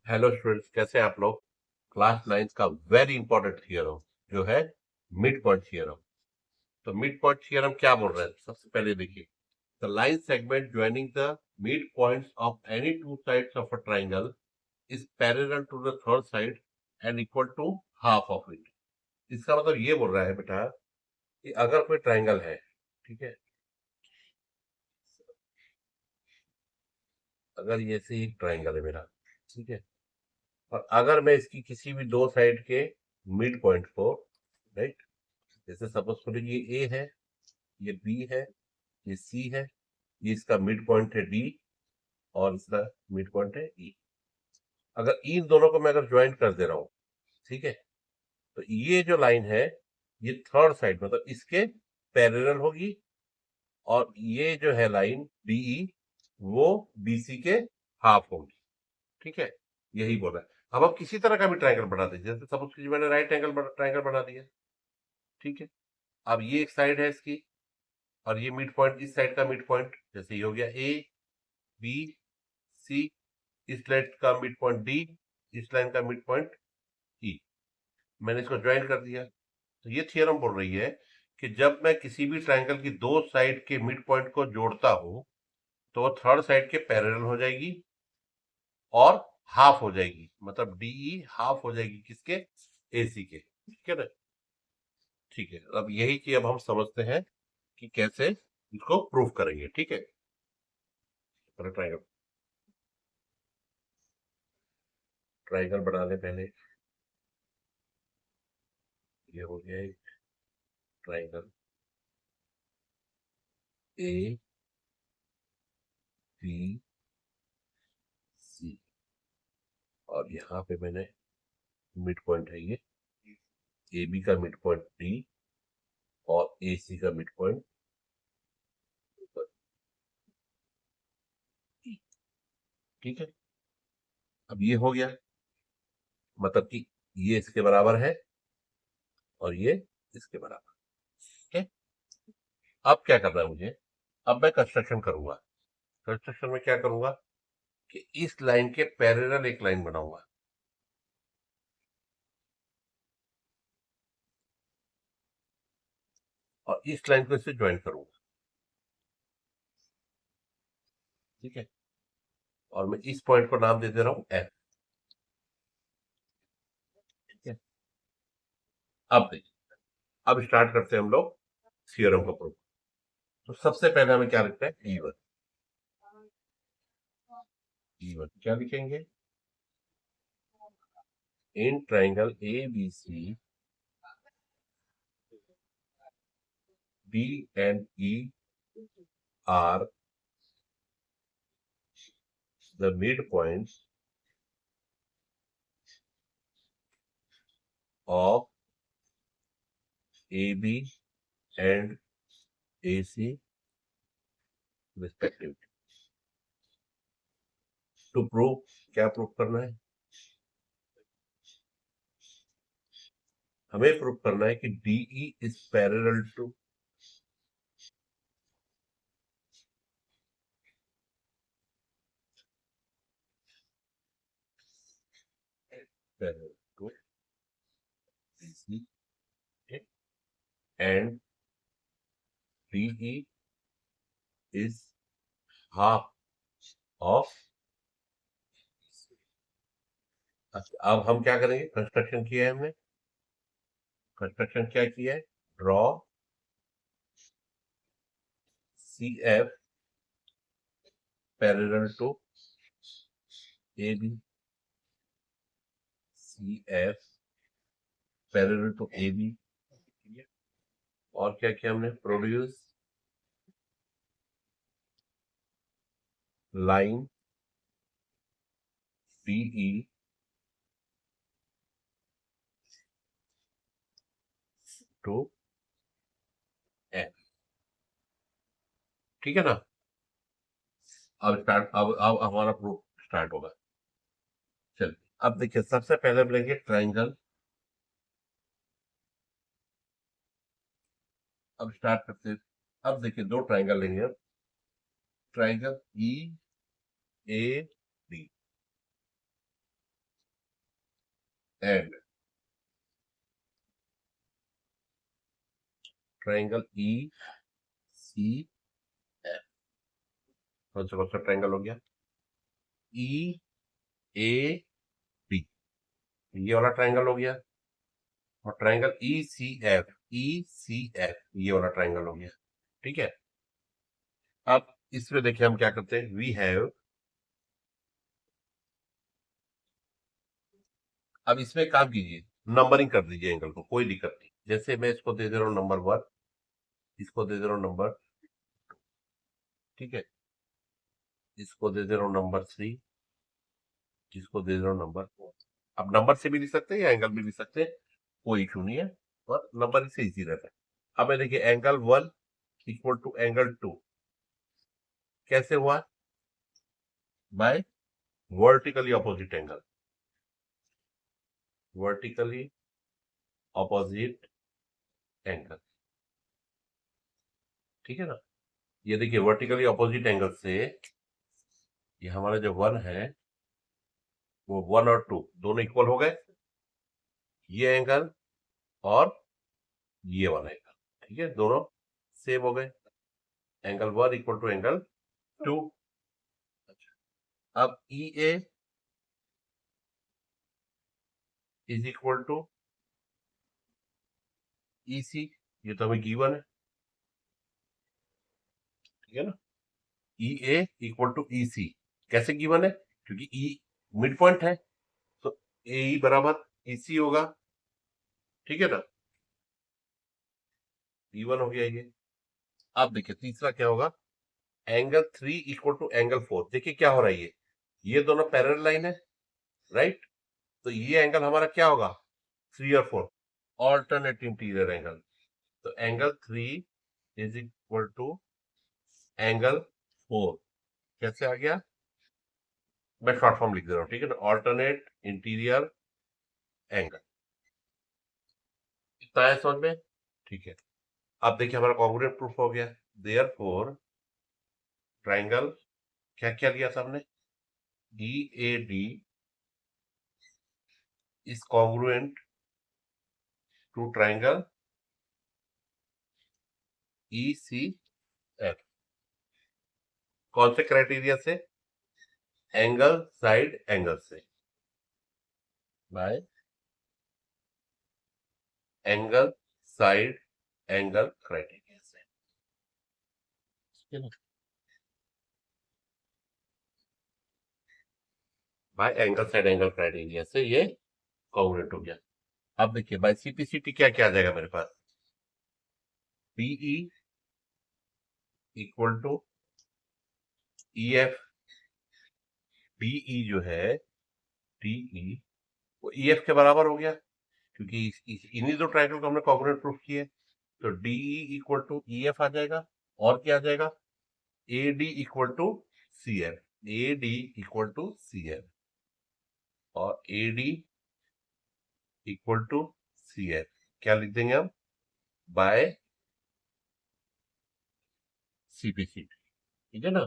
Hello students, कैसे हैं आप लोग। क्लास 9 का वेरी इंपॉर्टेंट थियरम जो है मिड पॉइंट थियरम। तो मिड पॉइंट थियरम क्या बोल रहा है, सबसे पहले देखिए। The line segment joining the mid points of any two sides of a triangle is parallel to the third side and equal to half of it. इसका मतलब ये बोल रहा है बेटा कि अगर कोई ट्राइंगल है, ठीक है, अगर ये से एक ट्राइंगल है मेरा, ठीक है, और अगर मैं इसकी किसी भी दो साइड के मिड पॉइंट को, राइट, जैसे सपोज करो ये ए है, ये बी है, ये सी है, ये इसका मिड पॉइंट है डी, और इसका मिड पॉइंट है ई। अगर इन दोनों को मैं अगर ज्वाइन कर दे रहा हूं, ठीक है, तो ये जो लाइन है ये थर्ड साइड मतलब इसके पैरेलल होगी, और ये जो है लाइन डीई वो बीसी के हाफ होगी। ठीक है, यही बोल रहा है। अब आप किसी तरह का भी ट्रायंगल बना दीजिए, जैसे सपोज कीजिए मैंने राइट एंगल ट्रायंगल बना दिया, ठीक है। अब ये एक साइड है इसकी, और ये मिड पॉइंट इस साइड का मिड पॉइंट, जैसे ये हो गया ए बी सी, इस लाइन का मिड पॉइंट डी, इस लाइन का मिड पॉइंट ई। मैंने इसको ज्वाइन कर दिया। तो ये थियरम बोल रही है कि जब मैं किसी भी ट्रायंगल की दो साइड के मिड पॉइंट को जोड़ता हूं तो वो थर्ड साइड के पैरेलल हो जाएगी और हाफ हो जाएगी, मतलब डीई हाफ हो जाएगी किसके, एसी के। ठीक है ना। ठीक है, अब यही चीज अब हम समझते हैं कि कैसे इसको प्रूव करेंगे। ठीक है, ट्रायंगल ट्रायंगल बना ले पहले। ये हो गया एक ट्रायंगल ए बी सी, और यहाँ पे मैंने मिड पॉइंट है ये ए बी का मिड पॉइंट डी, और ए सी का मिड पॉइंट ई। ठीक है, अब ये हो गया, मतलब कि ये इसके बराबर है और ये इसके बराबर। ठीक है, अब क्या करना है मुझे, अब मैं कंस्ट्रक्शन करूंगा। कंस्ट्रक्शन में क्या करूंगा कि इस लाइन के पैरेलल एक लाइन बनाऊंगा, और इस लाइन को इससे ज्वाइन करूंगा। ठीक है, और मैं इस पॉइंट को नाम दे दे रहा हूं एफ। ठीक है, अब देखिए, अब स्टार्ट करते हैं हम लोग थ्योरम का प्रूफ। तो सबसे पहले हमें क्या लिखना है, ई वन। ई वन क्या लिखेंगे, in triangle A B C D and E are the mid points of A B and A C respectively. To prove, क्या प्रूव करना है, हमें प्रूव करना है कि DE is parallel to BC and DE is half of। अच्छा, अब हम क्या करेंगे, कंस्ट्रक्शन किया है हमने। कंस्ट्रक्शन क्या किया है, draw C F parallel to A B, C F parallel to A B. और क्या किया हमने, produce line DE to F. ठीक है ना। अब स्टार्ट, अब हमारा प्रूफ स्टार्ट होगा। चलिए, अब देखिए, सबसे पहले हम लेंगे ट्राइंगल। अब स्टार्ट करते हैं। अब देखिए, दो ट्राइंगल लेंगे अब। Triangle E A D, and triangle E C F. कौन सा ट्राइंगल हो गया? ई ए बी, ये वाला ट्राइंगल हो गया। और ट्राइंगल ई सी एफ ये वाला ट्राइंगल हो गया। ठीक है, अब इसमें देखिए हम क्या करते हैं। वी हैव, अब इसमें काम कीजिए, नंबरिंग कर दीजिए एंगल को, कोई दिक्कत नहीं। जैसे मैं इसको दे दे रहा हूं नंबर 1, इसको दे दे रहा हूं नंबर, ठीक है, इसको दे दे रहा हूं नंबर 3, इसको दे दे रहा हूं नंबर 4। अब नंबर से भी लिख सकते हैं या एंगल भी लिख सकते हैं, कोई इशू नहीं है, और नंबर से इजी रहता है। अब मैं देखिए एंगल 1 इक्वल टू एंगल 2 कैसे हुआ? By vertically opposite angle, vertically opposite angle, ठीक है ना। ये देखिए वर्टिकली अपोजिट एंगल से ये हमारा जो 1 है वो 1 और 2 दोनों इक्वल हो गए, ये एंगल और ये वाला एंगल, ठीक है, दोनों सेम हो गए। Angle 1 equal to angle 2। अब E A is equal to E C, ये तो हमें गिवन है, ठीक है ना। ई ए इक्वल टू ई सी कैसे गिवन है? क्योंकि ई मिड पॉइंट है, तो ए ई बराबर ई सी होगा, ठीक है ना। गिवन हो गया ये। अब देखिए तीसरा क्या होगा, एंगल 3 इक्वल टू एंगल 4। देखिए क्या हो रहा है, ये दोनों पैरेलल लाइन है, राइट। तो ये एंगल हमारा क्या होगा, 3 और 4, ऑल्टरनेट इंटीरियर एंगल। तो angle 3 is equal to angle 4 कैसे आ गया? मैं शॉर्ट फॉर्म लिख दे रहा हूं, ठीक है ना, ऑल्टरनेट इंटीरियर एंगल। इतना है समझ में? ठीक है, अब देखिए हमारा कॉन्ग्रुएंट प्रूफ हो गया। देयरफॉर ट्राइंगल क्या क्या लिया था हमने, D A D is congruent to triangle E C F. कौन से क्राइटेरिया से? एंगल साइड एंगल से, by angle side angle criteria से, ठीक है ना, by angle side angle criteria से ये कॉन्ग्रुएंट हो गया। अब देखिए बाय सीपीसीटी क्या क्या आ जाएगा मेरे पास, PE equal to E F, DE जो है डीई वो ई एफ के बराबर हो गया, क्योंकि इन्हीं दो ट्राइंगल को हमने कॉन्ग्रुएंट प्रूफ किए। तो DE equal to E F आ जाएगा, और क्या आ जाएगा, A D equal to C F, A D equal to C F, और A D equal to C F क्या लिख देंगे हम, बाय सीपीसी, ठीक है ना,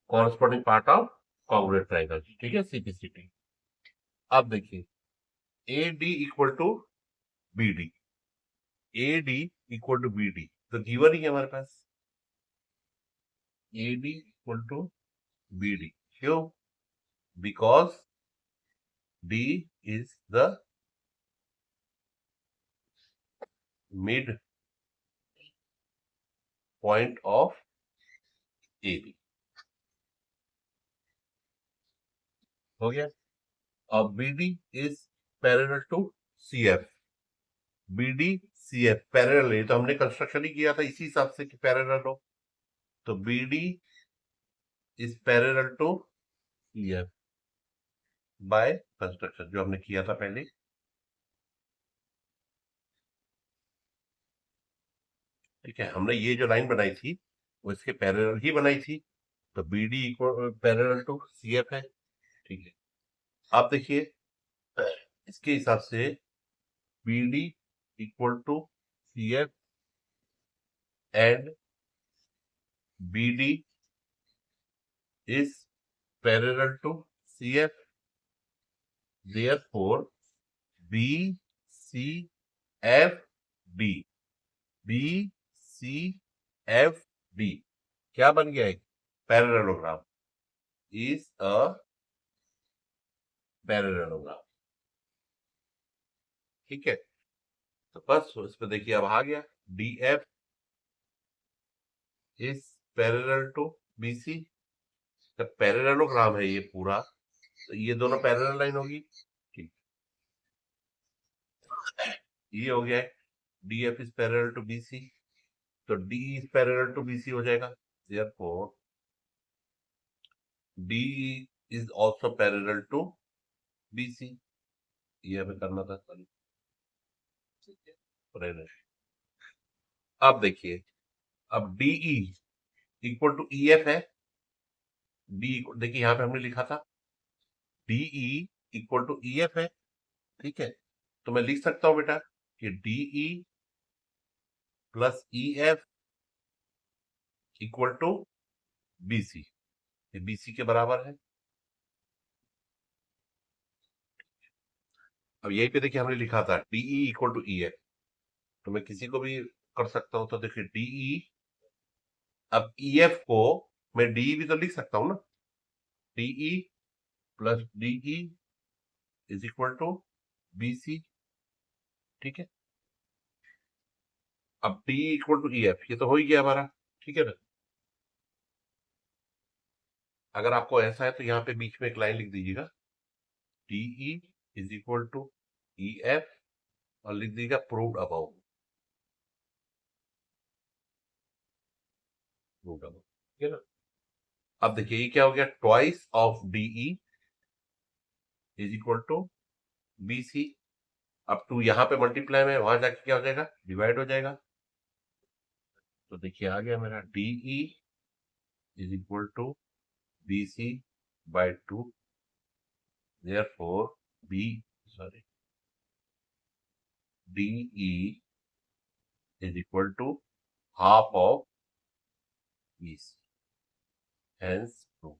corresponding part of congruent triangle, ठीक है, सीपीसीटी। अब देखिए A D equal to B D, A D equal to B D तो गिवन ही है हमारे पास, A D equal to B D. क्यों? Because D is the mid point of A B. हो गया। और B D is parallel to C F, B D C F parallel है, तो हमने कंस्ट्रक्शन ही किया था इसी हिसाब से कि पैरेलल हो। तो B D is parallel to C F by construction जो हमने किया था पहले, ठीक है। हमने ये जो लाइन बनाई थी वो इसके पैरेलल ही बनाई थी, तो B D equal parallel to C F है, ठीक है। आप देखिए इसके हिसाब से B D equal to C F and B D is parallel to C F, therefore B C F D, B C F D क्या बन गया? एक पैरेललोग्राम, इज अ पैरेललोग्राम। ठीक है, तो बस इस पे देखिए अब आ गया, D F is parallel to B C. जब पैरेललोग्राम है ये पूरा, तो ये दोनों पैरेलल लाइन होगी। ठीक, ये हो गया है D F is parallel to B C, तो D is parallel to B C हो जाएगा। Therefore D is also parallel to B C. ये हमें करना था। अब देखिए, अब DE equal to E F है। डी देखिए यहां पे हमने लिखा था DE equal to E F है। ठीक है, तो मैं लिख सकता हूं बेटा कि DE plus E F equal to BC, ये बीसी के बराबर है। अब यहीं पे देखिए हमने लिखा था DE equal to E F, तो मैं किसी को भी कर सकता हूं। तो देखिए डीई, अब ई एफ को मैं डीई भी तो लिख सकता हूं ना, DE plus DE is equal to BC. ठीक है, अब D equal to E F, ये तो हो ही गया हमारा। ठीक है ना, अगर आपको ऐसा है तो यहाँ पे बीच में एक लाइन लिख दीजिएगा, DE is equal to E F, और लिख दीजिएगा प्रूव्ड अबाउ। प्रूव्ड अबाउ, ठीक है ना। अब देखिए ये क्या हो गया, twice of DE is equal to BC. अब टू यहाँ पे मल्टीप्लाई में, वहां जाके क्या हो जाएगा, डिवाइड हो जाएगा। तो देखिए आ गया मेरा DE is equal to BC by 2, therefore B sorry DE is equal to half of BC, hence prove.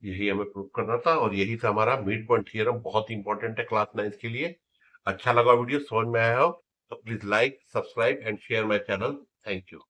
यही हमें प्रूव करना था, और यही था हमारा मिड पॉइंट थ्योरम। बहुत ही इंपॉर्टेंट है क्लास 9 के लिए। अच्छा लगा वीडियो, समझ में आया हो तो please like, subscribe and share my channel. Thank you.